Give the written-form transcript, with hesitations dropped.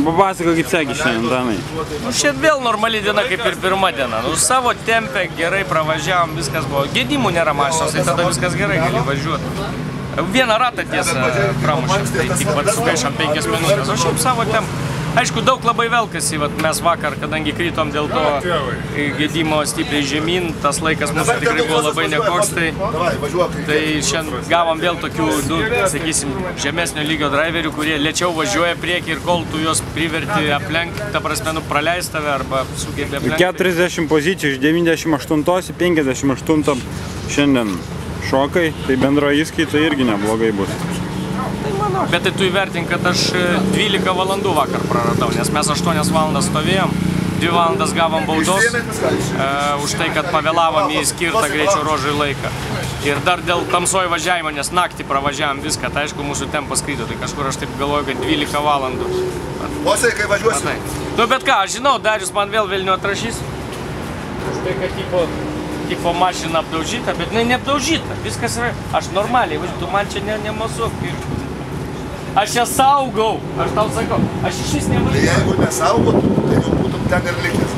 Papasako, kaip sekė šiandien, Danai. Šiandien vėl normali diena kaip ir pirma diena. Savo tempę gerai pravažiavom, viskas buvo. Gedimų nėra mašinos, tai tada viskas gerai, gali važiuoti. Vieną ratą tiesą pramušėm, tai tik sugaišom 5 minutės, o šiaip savo tempą. Aišku, daug labai velkasi, mes vakar, kadangi krytom dėl to gedimo stipriai žemyn, tas laikas mūsų tikrai buvo labai nekoks, tai šiandien gavom vėl tokių, sakysim, žemesnio lygio driverių, kurie lėčiau važiuoja priekį ir kol tu juos priverti aplenkti, ta prasme, praleis tave arba sugebė aplenkti. 40 pozicijų iš 98 į 58 šiandien šokai, tai bendro įskaita irgi neblogai bus. Bet tai tu įvertink, kad aš 12 valandų vakar praradau, nes mes 8 valandas stovėjom, 2 valandas gavom baudos už tai, kad pavėlavom į skirtą greičio ruožui laiką. Ir dar dėl tamsojo važiavimo, nes naktį pravažiavom viską, tai aišku, mūsų tempas kryto, tai kažkur aš taip galvoju, kad 12 valandų. Osai, kai važiuosi? Nu, bet ką, aš žinau, Darius man vėl Vilnių atrašys. Tai, kad tipo mašina apdaužyta, bet neapdaužyta, viskas yra. Aš normaliai, tu man čia nemasuok. Aš ją saugau, aš tau sakau, aš iš vis nevažiuoju. Tai jeigu nesaugotum, tai jau būtum ten ir likęs.